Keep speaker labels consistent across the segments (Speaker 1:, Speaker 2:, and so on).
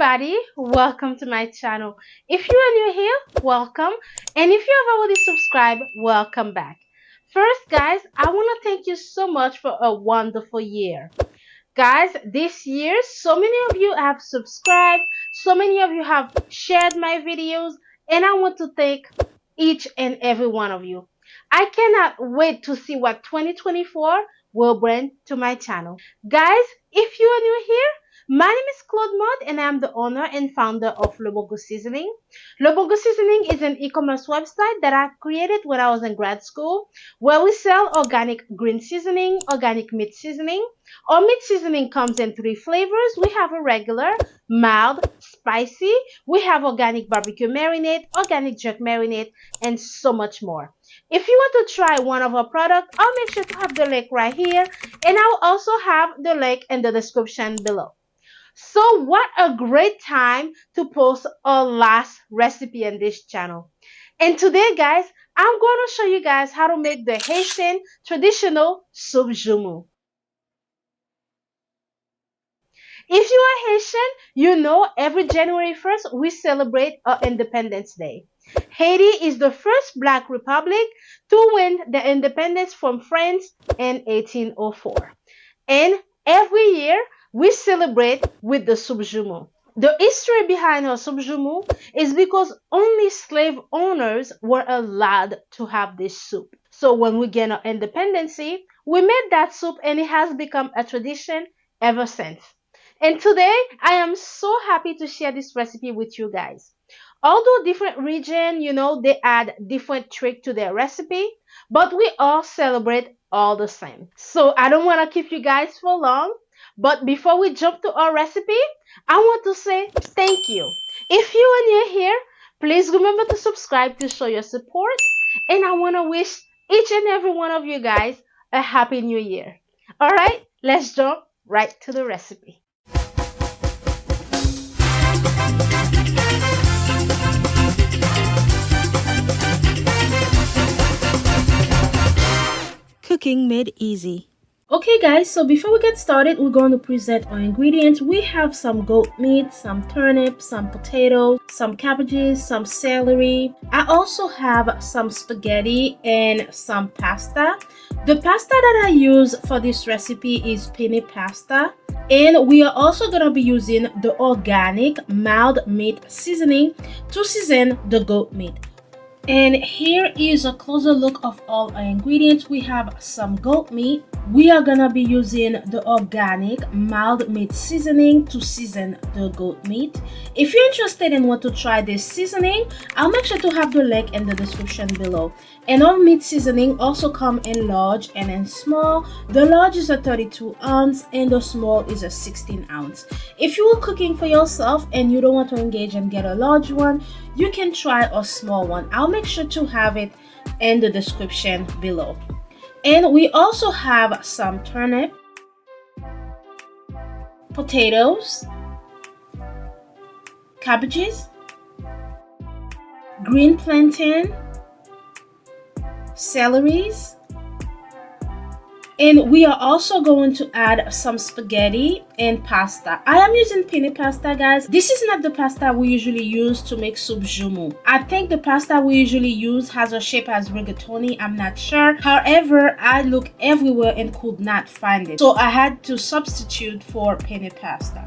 Speaker 1: everybody, welcome to my channel. If you are new here, welcome, and if you have already subscribed, welcome back. First guys, I want to thank you so much for a wonderful year. Guys, this year so many of you have subscribed, so many of you have shared my videos, and I want to thank each and every one of you. I cannot wait to see what 2024 will bring to my channel. Guys, if you are new here, my name is Claude Mott and I'm the owner and founder of Le Bon Goût Seasoning. Le Bon Goût Seasoning is an e-commerce website that I created when I was in grad school, where we sell organic green seasoning, organic meat seasoning. Our meat seasoning comes in 3 flavors. We have a regular, mild, spicy. We have organic barbecue marinade, organic jerk marinade, and so much more. If you want to try one of our products, I'll make sure to have the link right here, and I'll also have the link in the description below. So what a great time to post our last recipe on this channel. And today guys, I'm going to show you guys how to make the Haitian traditional soup JOUMOU. If you are Haitian, you know every January 1st we celebrate our Independence Day. Haiti is the first Black republic to win the independence from France in 1804. And every year we celebrate with the soup JOUMOU. The history behind our soup JOUMOU is because only slave owners were allowed to have this soup. So when we gained our independence, we made that soup and it has become a tradition ever since. And today, I am so happy to share this recipe with you guys. Although different region, they add different trick to their recipe, but we all celebrate all the same. So I don't want to keep you guys for long, but before we jump to our recipe, I want to say thank you. If you are new here, please remember to subscribe to show your support, and I want to wish each and every one of you guys a happy new year. All right, let's jump right to the recipe.
Speaker 2: Cooking made easy.
Speaker 1: Okay guys, so before we get started, we're going to present our ingredients. We have some goat meat, some turnips, some potatoes, some cabbages, some celery. I also have some spaghetti and some pasta. The pasta that I use for this recipe is penne pasta. And we are also going to be using the organic mild meat seasoning to season the goat meat. And here is a closer look of all our ingredients. We have some goat meat. We are gonna be using the organic mild meat seasoning to season the goat meat. If you're interested and want to try this seasoning, I'll make sure to have the link in the description below. And our meat seasoning also come in large and in small. The large is a 32 ounce and the small is a 16 ounce. If you are cooking for yourself and you don't want to engage and get a large one, you can try a small one. I'll make sure to have it in the description below. And we also have some turnip, potatoes, cabbages, green plantain, celeries, and we are also going to add some spaghetti and pasta. I am using penne pasta, guys. This is not the pasta we usually use to make soup JOUMOU. I think the pasta we usually use has a shape as rigatoni. I'm not sure. However, I looked everywhere and could not find it. So I had to substitute for penne pasta.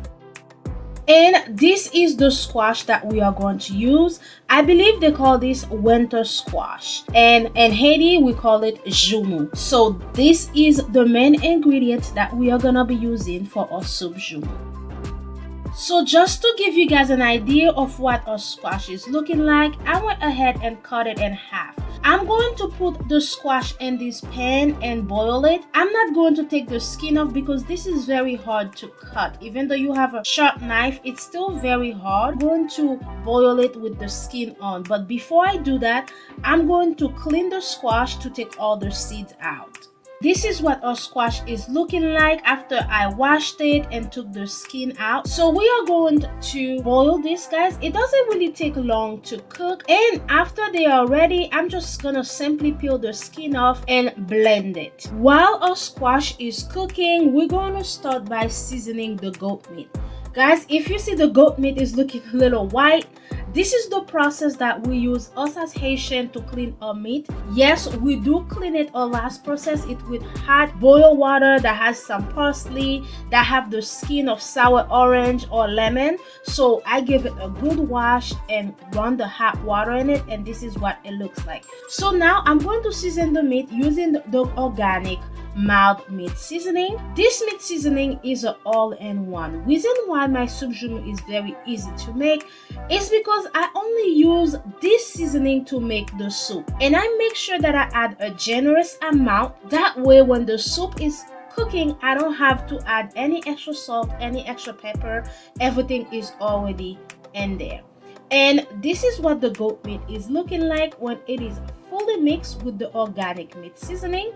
Speaker 1: And this is the squash that we are going to use. I believe they call this winter squash, and in Haiti we call it JOUMOU. So this is the main ingredient that we are gonna be using for our soup JOUMOU. So just to give you guys an idea of what our squash is looking like, I went ahead and cut it in half. I'm going to put the squash in this pan and boil it. I'm not going to take the skin off because this is very hard to cut. Even though you have a sharp knife, it's still very hard. I'm going to boil it with the skin on. But before I do that, I'm going to clean the squash to take all the seeds out. This is what our squash is looking like after I washed it and took the skin out. So we are going to boil this, guys. It doesn't really take long to cook. And after they are ready, I'm just gonna simply peel the skin off and blend it. While our squash is cooking, we're going to start by seasoning the goat meat. Guys, if you see the goat meat is looking a little white, this is the process that we use us as Haitian to clean our meat. Yes, we do clean it or last process it with hot boiled water that has some parsley, that have the skin of sour orange or lemon. So I give it a good wash and run the hot water in it, and this is what it looks like. So now I'm going to season the meat using the organic mild meat seasoning. This meat seasoning is an all-in-one. Reason why my soup JOUMOU is very easy to make is because I only use this seasoning to make the soup, and I make sure that I add a generous amount. That way when the soup is cooking, I don't have to add any extra salt, any extra pepper. Everything is already in there. And this is what the goat meat is looking like when it is fully mixed with the organic meat seasoning.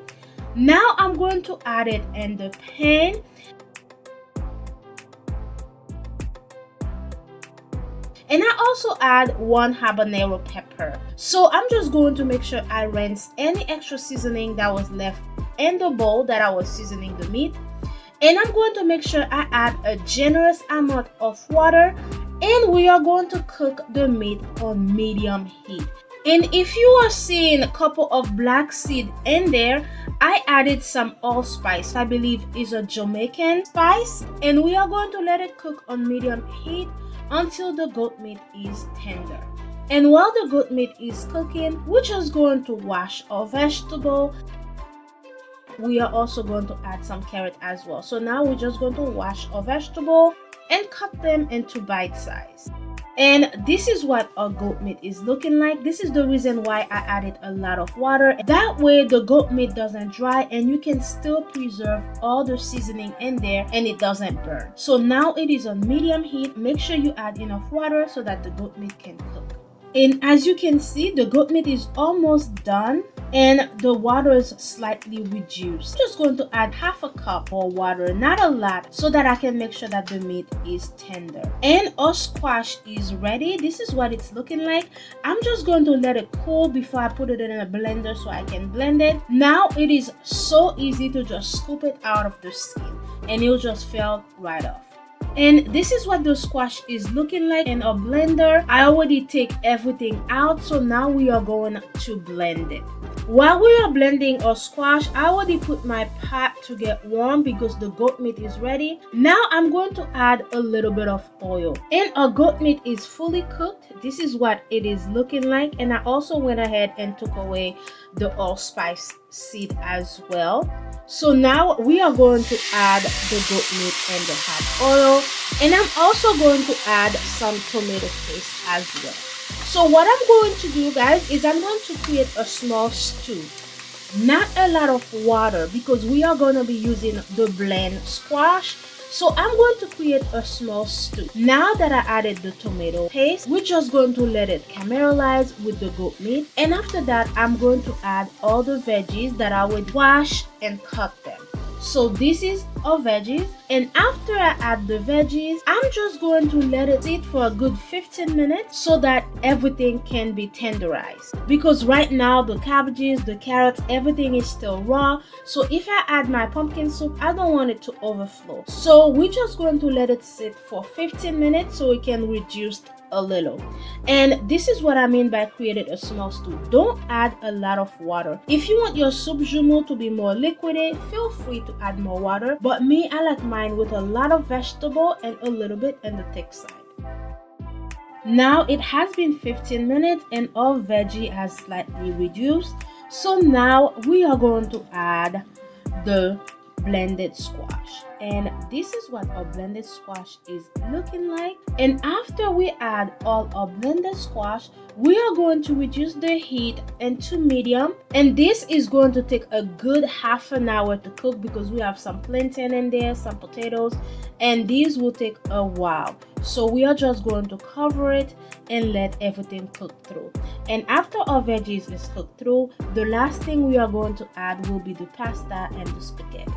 Speaker 1: Now I'm going to add it in the pan. And I also add 1 habanero pepper. So I'm just going to make sure I rinse any extra seasoning that was left in the bowl that I was seasoning the meat. And I'm going to make sure I add a generous amount of water. And we are going to cook the meat on medium heat. And if you are seeing a couple of black seed in there, I added some allspice. I believe is a Jamaican spice. And we are going to let it cook on medium heat until the goat meat is tender. And while the goat meat is cooking, we're just going to wash our vegetable. We are also going to add some carrot as well. So now we're just going to wash our vegetable and cut them into bite size. And this is what our goat meat is looking like. This is the reason why I added a lot of water. That way the goat meat doesn't dry and you can still preserve all the seasoning in there and it doesn't burn. So now it is on medium heat. Make sure you add enough water so that the goat meat can cook. And as you can see, the goat meat is almost done and the water is slightly reduced. I'm just going to add half a cup more water, not a lot, so that I can make sure that the meat is tender. And our squash is ready. This is what it's looking like. I'm just going to let it cool before I put it in a blender so I can blend it. Now it is so easy to just scoop it out of the skin and it'll just fall right off. And this is what the squash is looking like in a blender. I already take everything out, so now we are going to blend it. While we are blending our squash, I already put my pot to get warm because the goat meat is ready. Now I'm going to add a little bit of oil. And our goat meat is fully cooked. This is what it is looking like. And I also went ahead and took away the allspice seed as well. So now we are going to add the goat meat and the hot oil. And I'm also going to add some tomato paste as well. So what I'm going to do, guys, is I'm going to create a small stew. Not a lot of water because we are going to be using the blend squash. So I'm going to create a small stew. Now that I added the tomato paste, we're just going to let it caramelize with the goat meat. And after that, I'm going to add all the veggies that I would wash and cut them. So this is our veggies, and after I add the veggies, I'm just going to let it sit for a good 15 minutes so that everything can be tenderized. Because right now the cabbages, the carrots, everything is still raw. So if I add my pumpkin soup, I don't want it to overflow. So we're just going to let it sit for 15 minutes so it can reduce a little. And this is what I mean by creating a small stew. Don't add a lot of water. If you want your soup JOUMOU to be more liquidy, feel free to add more water, but me, I like mine with a lot of vegetable and a little bit on the thick side. Now it has been 15 minutes and our veggie has slightly reduced. So now we are going to add the blended squash, and this is what our blended squash is looking like. And after we add all our blended squash, we are going to reduce the heat into medium, and this is going to take a good half an hour to cook because we have some plantain in there, some potatoes, and these will take a while. So we are just going to cover it and let everything cook through. And after our veggies is cooked through, the last thing we are going to add will be the pasta and the spaghetti.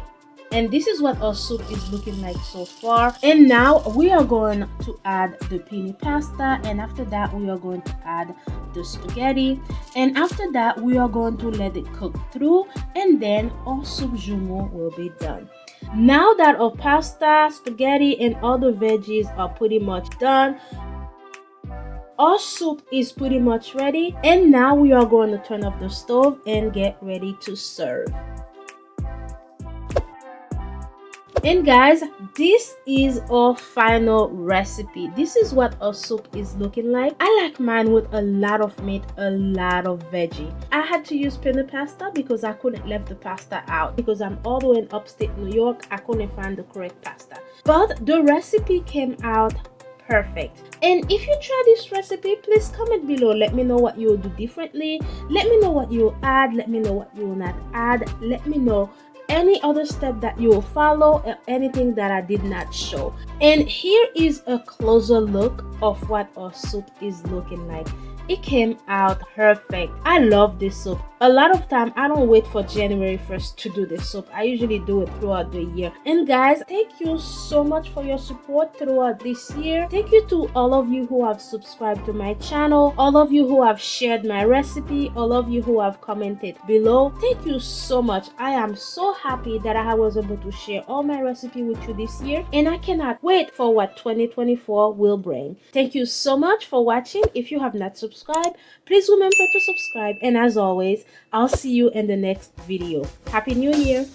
Speaker 1: And this is what our soup is looking like so far. And now we are going to add the penne pasta, and after that we are going to add the spaghetti, and after that we are going to let it cook through, and then our soup JOUMOU will be done. Now that our pasta, spaghetti, and other veggies are pretty much done, our soup is pretty much ready, and now we are going to turn off the stove and get ready to serve. And guys, this is our final recipe. This is what our soup is looking like. I like mine with a lot of meat, a lot of veggie. I had to use penne pasta because I couldn't leave the pasta out. Because I'm all the way in upstate New York, I couldn't find the correct pasta. But the recipe came out perfect. And if you try this recipe, please comment below. Let me know what you will do differently. Let me know what you will add. Let me know what you will not add. Let me know any other step that you will follow or anything that I did not show. And here is a closer look of what our soup is looking like. It came out perfect. I love this soup. A lot of time I don't wait for January 1st to do this soup. I usually do it throughout the year. And guys, thank you so much for your support throughout this year. Thank you to all of you who have subscribed to my channel, all of you who have shared my recipe, all of you who have commented below. Thank you so much. I am so happy that I was able to share all my recipe with you this year, and I cannot wait for what 2024 will bring. Thank you so much for watching. If you have not subscribed, please remember to subscribe, and as always, I'll see you in the next video. Happy New Year!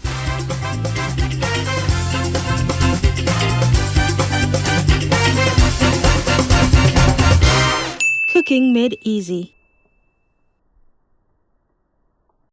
Speaker 2: Cooking made easy.